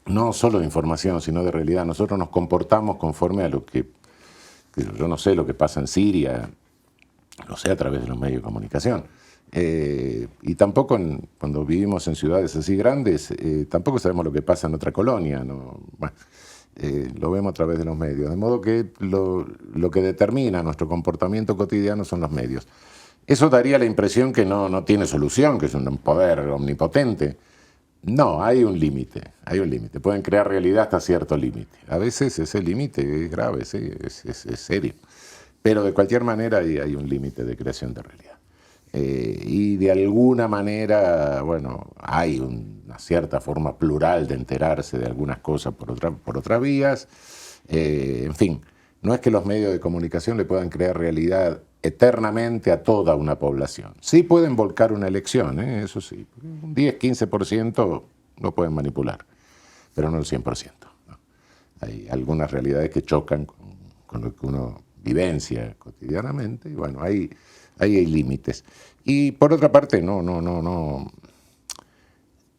No solo de información, sino de realidad. Nosotros nos comportamos conforme a lo que, yo no sé, lo que pasa en Siria, no sé, a través de los medios de comunicación. Y tampoco cuando vivimos en ciudades así grandes, tampoco sabemos lo que pasa en otra colonia, ¿no? Bueno, lo vemos a través de los medios. De modo que lo que determina nuestro comportamiento cotidiano son los medios. Eso daría la impresión que no tiene solución, que es un poder omnipotente. No, hay un límite, Pueden crear realidad hasta cierto límite. A veces ese límite es grave, sí, es serio. Pero de cualquier manera hay un límite de creación de realidad. Y de alguna manera, bueno, hay una cierta forma plural de enterarse de algunas cosas por otras vías. En fin, no es que los medios de comunicación le puedan crear realidad eternamente a toda una población. Sí pueden volcar una elección, eso sí. Un 10-15% lo pueden manipular, pero no el 100%. ¿no? Hay algunas realidades que chocan con lo que uno vivencia cotidianamente, y bueno, ahí hay límites. Y por otra parte, no.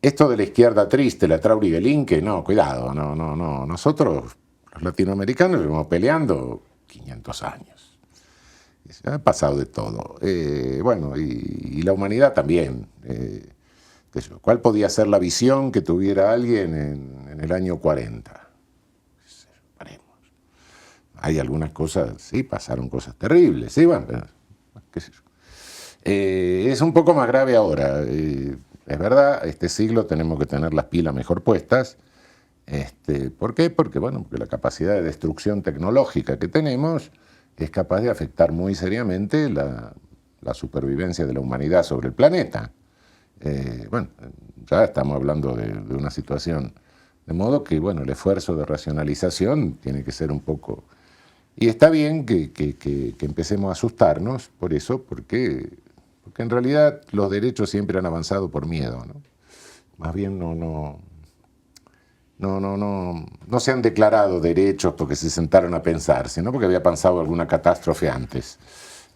Esto de la izquierda triste, la Traurigelinque, no, cuidado, no. Nosotros, los latinoamericanos, llevamos peleando 500 años. Ha pasado de todo. Bueno, y la humanidad también. ¿Cuál podía ser la visión que tuviera alguien en el año 40? Hay algunas cosas, sí, pasaron cosas terribles, sí, bueno, qué sé yo. Es un poco más grave ahora. Es verdad, este siglo tenemos que tener las pilas mejor puestas. ¿Por qué? Porque la capacidad de destrucción tecnológica que tenemos es capaz de afectar muy seriamente la supervivencia de la humanidad sobre el planeta. Ya estamos hablando de una situación, de modo que, el esfuerzo de racionalización tiene que ser un poco... Y está bien que empecemos a asustarnos por eso, porque en realidad los derechos siempre han avanzado por miedo, ¿no? Más bien no se han declarado derechos porque se sentaron a pensar, sino porque había pasado alguna catástrofe antes.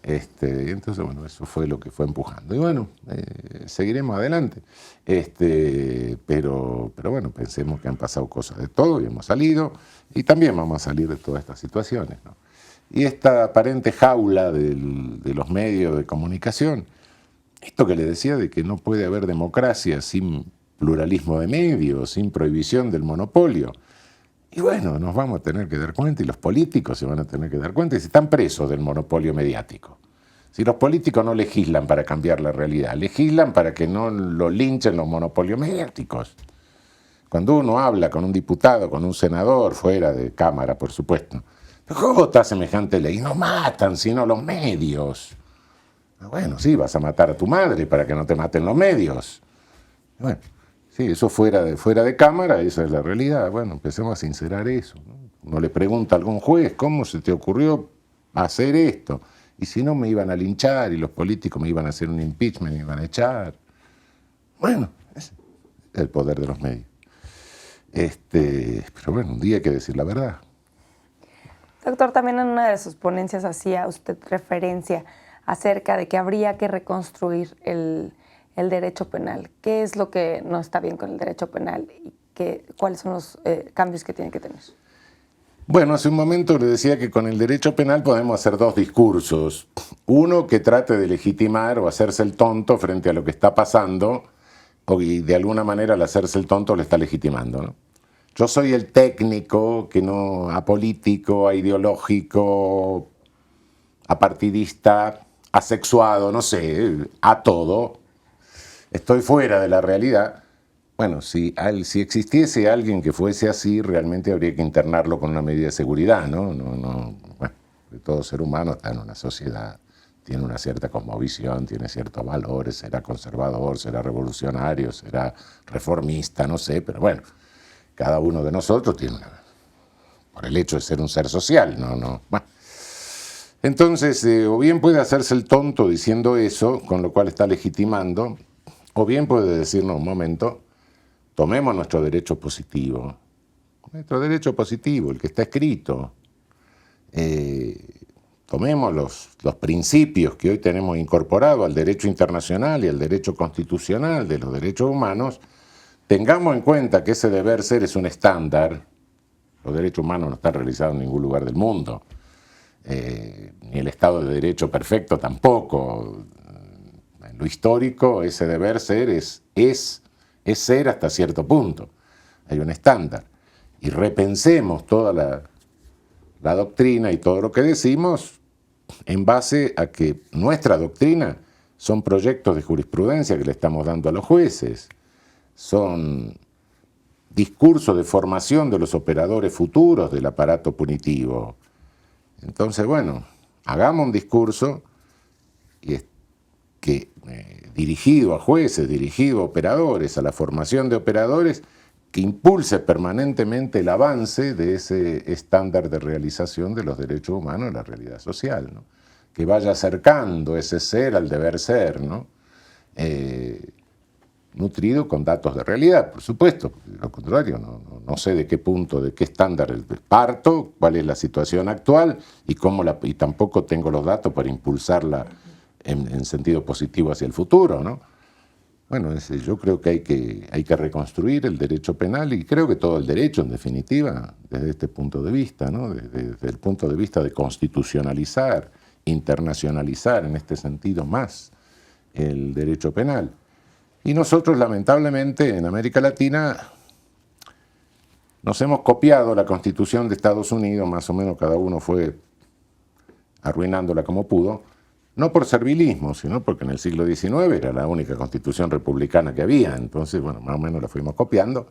Entonces, bueno, eso fue lo que fue empujando. Y bueno, seguiremos adelante. Pero bueno, pensemos que han pasado cosas de todo y hemos salido, y también vamos a salir de todas estas situaciones, ¿no? Y esta aparente jaula de los medios de comunicación, esto que le decía de que no puede haber democracia sin pluralismo de medios, sin prohibición del monopolio. Y bueno, nos vamos a tener que dar cuenta, y los políticos se van a tener que dar cuenta, y si están presos del monopolio mediático. Si los políticos no legislan para cambiar la realidad, legislan para que no lo linchen los monopolios mediáticos. Cuando uno habla con un diputado, con un senador, fuera de cámara, por supuesto, ¿cómo está semejante ley? No matan, sino los medios. Bueno, sí, vas a matar a tu madre para que no te maten los medios. Bueno, sí, eso fuera de cámara, esa es la realidad. Bueno, empecemos a sincerar eso, ¿no? Uno le pregunta a algún juez, ¿cómo se te ocurrió hacer esto? Y si no, me iban a linchar y los políticos me iban a hacer un impeachment, me iban a echar. Bueno, es el poder de los medios. Pero bueno, un día hay que decir la verdad. Doctor, también en una de sus ponencias hacía usted referencia acerca de que habría que reconstruir el derecho penal. ¿Qué es lo que no está bien con el derecho penal y cuáles son los cambios que tiene que tener? Bueno, hace un momento le decía que con el derecho penal podemos hacer dos discursos. Uno que trate de legitimar o hacerse el tonto frente a lo que está pasando, y de alguna manera al hacerse el tonto le está legitimando, ¿no? Yo soy el técnico, que no apolítico, aideológico, apartidista, asexuado, no sé, a todo. Estoy fuera de la realidad. Bueno, si existiese alguien que fuese así, realmente habría que internarlo con una medida de seguridad, ¿no? Bueno, todo ser humano está en una sociedad, tiene una cierta cosmovisión, tiene ciertos valores, será conservador, será revolucionario, será reformista, no sé, pero bueno, cada uno de nosotros tiene por el hecho de ser un ser social, bueno. Entonces, o bien puede hacerse el tonto diciendo eso, con lo cual está legitimando, o bien puede decirnos, un momento, tomemos nuestro derecho positivo, el que está escrito. Tomemos los principios que hoy tenemos incorporados al derecho internacional y al derecho constitucional de los derechos humanos, tengamos en cuenta que ese deber ser es un estándar. Los derechos humanos no están realizados en ningún lugar del mundo, ni el Estado de Derecho perfecto tampoco. En lo histórico, ese deber ser es ser hasta cierto punto. Hay un estándar. Y repensemos toda la doctrina y todo lo que decimos en base a que nuestra doctrina son proyectos de jurisprudencia que le estamos dando a los jueces, son discursos de formación de los operadores futuros del aparato punitivo. Entonces, bueno, hagamos un discurso dirigido a jueces, dirigido a operadores, a la formación de operadores, que impulse permanentemente el avance de ese estándar de realización de los derechos humanos en la realidad social, ¿no? Que vaya acercando ese ser al deber ser, ¿no? Nutrido con datos de realidad, por supuesto, porque de lo contrario no sé de qué punto, de qué estándar parto, cuál es la situación actual y tampoco tengo los datos para impulsarla en sentido positivo hacia el futuro, ¿no? Bueno, yo creo que hay que reconstruir el derecho penal y creo que todo el derecho, en definitiva, desde este punto de vista, ¿no? Desde el punto de vista de constitucionalizar, internacionalizar en este sentido más el derecho penal. Y nosotros, lamentablemente, en América Latina nos hemos copiado la Constitución de Estados Unidos, más o menos cada uno fue arruinándola como pudo, no por servilismo, sino porque en el siglo XIX era la única constitución republicana que había, entonces, bueno, más o menos la fuimos copiando,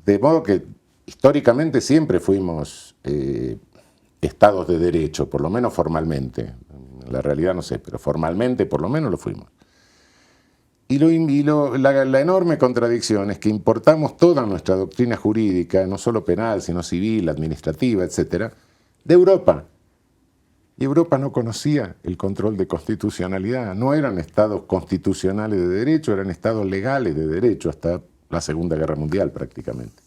de modo que históricamente siempre fuimos estados de derecho, por lo menos formalmente, en la realidad no sé, pero formalmente por lo menos lo fuimos. Y la enorme contradicción es que importamos toda nuestra doctrina jurídica, no solo penal, sino civil, administrativa, etcétera, de Europa. Y Europa no conocía el control de constitucionalidad, no eran estados constitucionales de derecho, eran estados legales de derecho hasta la Segunda Guerra Mundial prácticamente.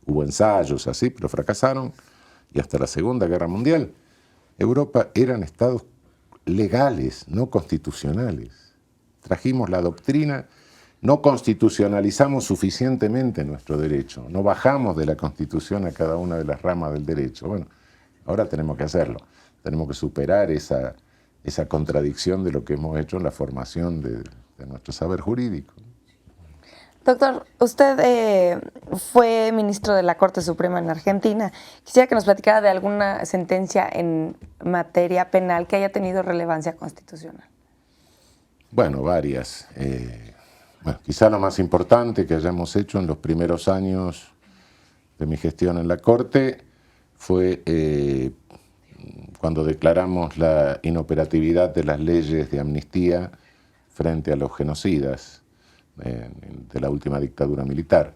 hubo ensayos así, pero fracasaron, y hasta la Segunda Guerra Mundial, Europa eran estados legales, no constitucionales. Trajimos la doctrina, no constitucionalizamos suficientemente nuestro derecho, no bajamos de la Constitución a cada una de las ramas del derecho. Bueno, ahora tenemos que hacerlo, tenemos que superar esa contradicción de lo que hemos hecho en la formación de nuestro saber jurídico. Doctor, usted fue ministro de la Corte Suprema en Argentina. Quisiera que nos platicara de alguna sentencia en materia penal que haya tenido relevancia constitucional. Bueno, varias. Bueno, quizá lo más importante que hayamos hecho en los primeros años de mi gestión en la Corte fue cuando declaramos la inoperatividad de las leyes de amnistía frente a los genocidas de la última dictadura militar.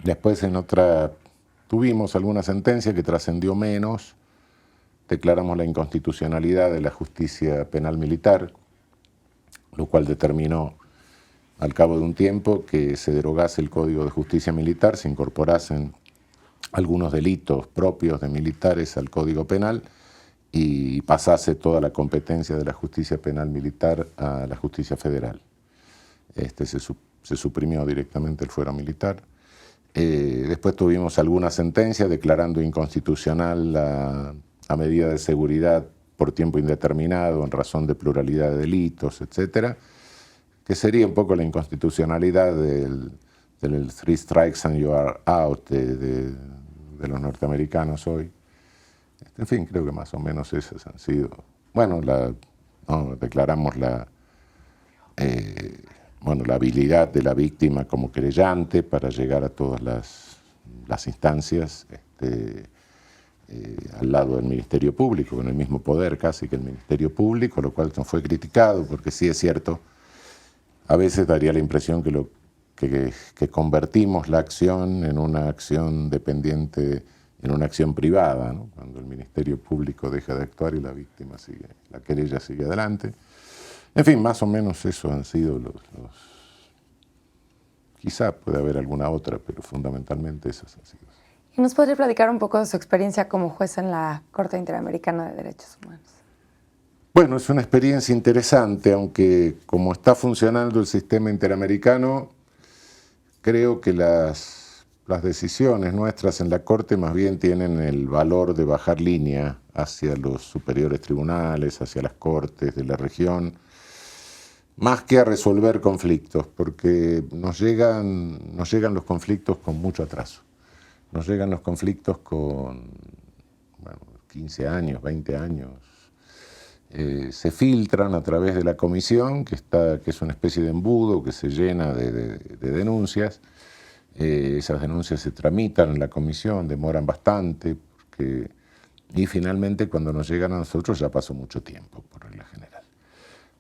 Después tuvimos alguna sentencia que trascendió menos, declaramos la inconstitucionalidad de la justicia penal militar, lo cual determinó al cabo de un tiempo que se derogase el Código de Justicia Militar, se incorporasen algunos delitos propios de militares al Código Penal y pasase toda la competencia de la justicia penal militar a la justicia federal. Se suprimió directamente el fuero militar. Después tuvimos alguna sentencia declarando inconstitucional la medida de seguridad por tiempo indeterminado en razón de pluralidad de delitos, etcétera, que sería un poco la inconstitucionalidad del three strikes and you are out de los norteamericanos hoy. En fin, creo que más o menos esas han sido. Bueno, declaramos la habilidad de la víctima como querellante para llegar a todas las instancias al lado del Ministerio Público, con el mismo poder casi que el Ministerio Público, lo cual no fue criticado, porque sí es cierto, a veces daría la impresión que convertimos la acción en una acción dependiente, en una acción privada, ¿no? Cuando el Ministerio Público deja de actuar y la víctima sigue, la querella sigue adelante. En fin, más o menos eso han sido los quizá puede haber alguna otra, pero fundamentalmente esas han sido. ¿Y nos podría platicar un poco de su experiencia como juez en la Corte Interamericana de Derechos Humanos? Bueno, es una experiencia interesante, aunque como está funcionando el sistema interamericano, creo que las decisiones nuestras en la Corte más bien tienen el valor de bajar línea hacia los superiores tribunales, hacia las cortes de la región, más que a resolver conflictos, porque nos llegan los conflictos con mucho atraso. Nos llegan los conflictos con 15 años, 20 años. Se filtran a través de la comisión, que es una especie de embudo que se llena de denuncias. Esas denuncias se tramitan en la comisión, demoran bastante, y finalmente cuando nos llegan a nosotros ya pasó mucho tiempo, por regla general.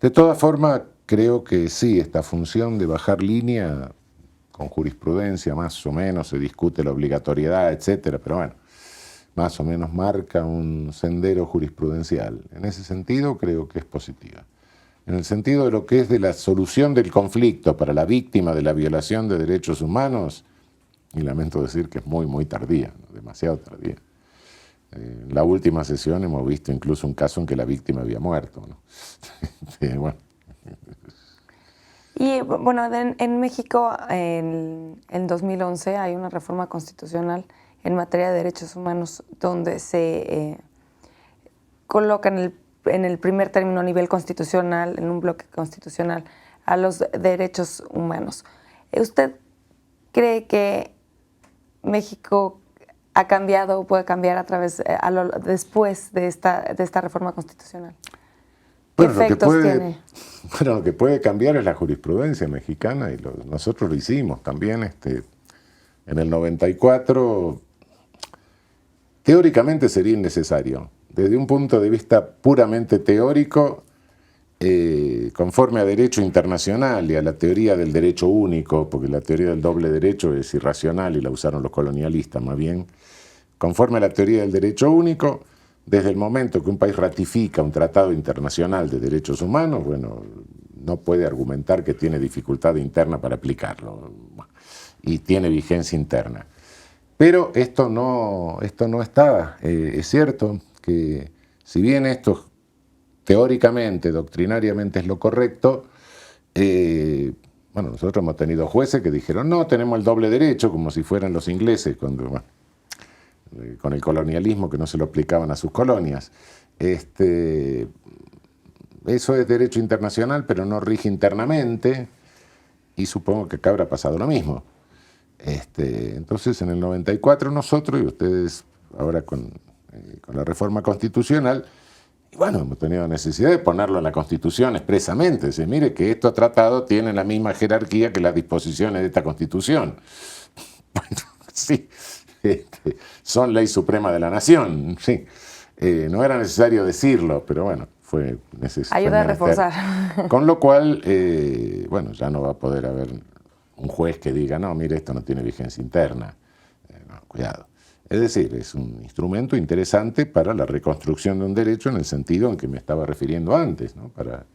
De todas formas, creo que sí, esta función de bajar línea, con jurisprudencia más o menos, se discute la obligatoriedad, etcétera, pero bueno, más o menos marca un sendero jurisprudencial. En ese sentido creo que es positiva. En el sentido de lo que es de la solución del conflicto para la víctima de la violación de derechos humanos, y lamento decir que es muy, muy tardía, ¿no? Demasiado tardía. En la última sesión hemos visto incluso un caso en que la víctima había muerto, ¿no? Bueno. Y bueno, en México en 2011 hay una reforma constitucional en materia de derechos humanos donde se coloca en el primer término a nivel constitucional, en un bloque constitucional, a los derechos humanos. ¿Usted cree que México ha cambiado o puede cambiar después de esta reforma constitucional? ¿Qué efectos tiene? Bueno, lo que puede cambiar es la jurisprudencia mexicana y nosotros lo hicimos también en el 94. Teóricamente sería innecesario. Desde un punto de vista puramente teórico, conforme a derecho internacional y a la teoría del derecho único, porque la teoría del doble derecho es irracional y la usaron los colonialistas más bien, conforme a la teoría del derecho único, desde el momento que un país ratifica un tratado internacional de derechos humanos, bueno, no puede argumentar que tiene dificultad interna para aplicarlo. y tiene vigencia interna. Pero esto no está. Es cierto que si bien esto teóricamente, doctrinariamente es lo correcto, bueno, nosotros hemos tenido jueces que dijeron no, tenemos el doble derecho, como si fueran los ingleses cuando, bueno, con el colonialismo que no se lo aplicaban a sus colonias. Eso es derecho internacional, pero no rige internamente, y supongo que acá habrá pasado lo mismo. Entonces, en el 94 nosotros, y ustedes ahora con la reforma constitucional, y bueno, hemos tenido necesidad de ponerlo en la Constitución expresamente. Dice, mire que estos tratados tienen la misma jerarquía que las disposiciones de esta Constitución. Bueno, sí, son ley suprema de la nación, sí. No era necesario decirlo, pero bueno, fue necesario. Ayuda a reforzar. Con lo cual, bueno, ya no va a poder haber un juez que diga, no, mire, esto no tiene vigencia interna. No, cuidado. Es decir, es un instrumento interesante para la reconstrucción de un derecho en el sentido en que me estaba refiriendo antes, ¿no? Para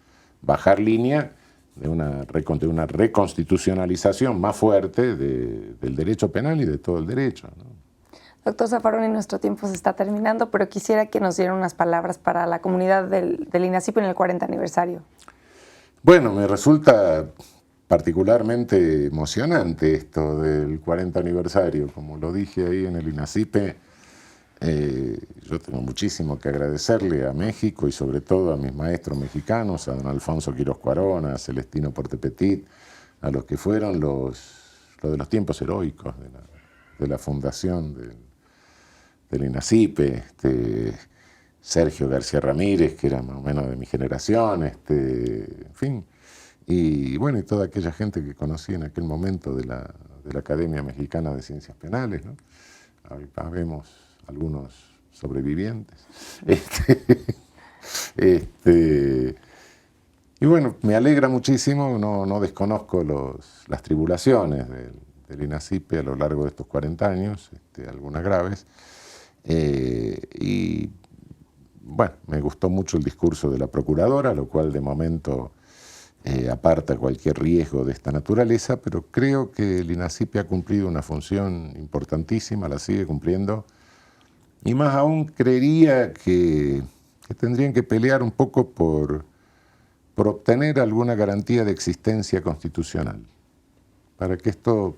bajar línea de una reconstitucionalización más fuerte del derecho penal y de todo el derecho, ¿no? Doctor Zaffaroni, nuestro tiempo se está terminando, pero quisiera que nos dieran unas palabras para la comunidad del INASIPE en el 40 aniversario. Bueno, me resulta particularmente emocionante esto del 40 aniversario. Como lo dije ahí en el INASIPE, yo tengo muchísimo que agradecerle a México y sobre todo a mis maestros mexicanos, a don Alfonso Quirós Cuarón, a Celestino Portepetit, a los que fueron los de los tiempos heroicos de la fundación del INASIPE, Sergio García Ramírez, que era más o menos de mi generación, en fin. Y bueno, y toda aquella gente que conocí en aquel momento de la Academia Mexicana de Ciencias Penales, ¿no? Habemos algunos sobrevivientes. Y bueno, me alegra muchísimo, no desconozco las tribulaciones del INASIPE a lo largo de estos 40 años, algunas graves. Y bueno, me gustó mucho el discurso de la procuradora, lo cual de momento aparta cualquier riesgo de esta naturaleza, pero creo que el INASIPE ha cumplido una función importantísima, la sigue cumpliendo, y más aún creería que tendrían que pelear un poco por obtener alguna garantía de existencia constitucional, para que esto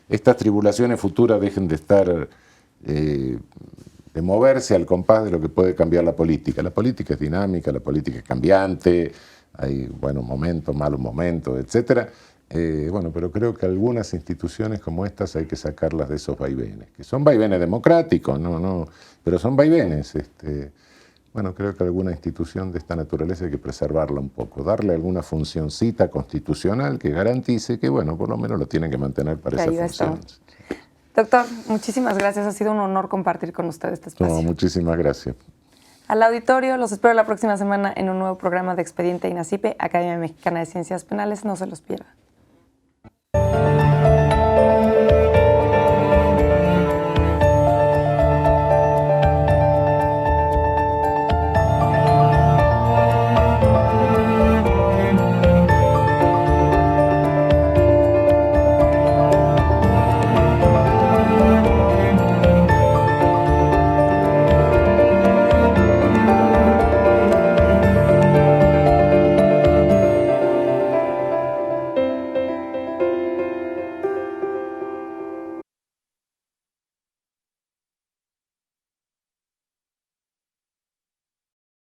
estas tribulaciones futuras dejen de estar, de moverse al compás de lo que puede cambiar la política. La política es dinámica, la política es cambiante, hay buenos momentos, malos momentos, etc. Bueno, pero creo que algunas instituciones como estas hay que sacarlas de esos vaivenes, que son vaivenes democráticos, pero son vaivenes. Bueno, creo que alguna institución de esta naturaleza hay que preservarla un poco, darle alguna funcioncita constitucional que garantice que, bueno, por lo menos lo tienen que mantener para esa función. Doctor, muchísimas gracias. Ha sido un honor compartir con usted este espacio. No, muchísimas gracias. Al auditorio, los espero la próxima semana en un nuevo programa de Expediente INASIPE, Academia Mexicana de Ciencias Penales. No se los pierdan.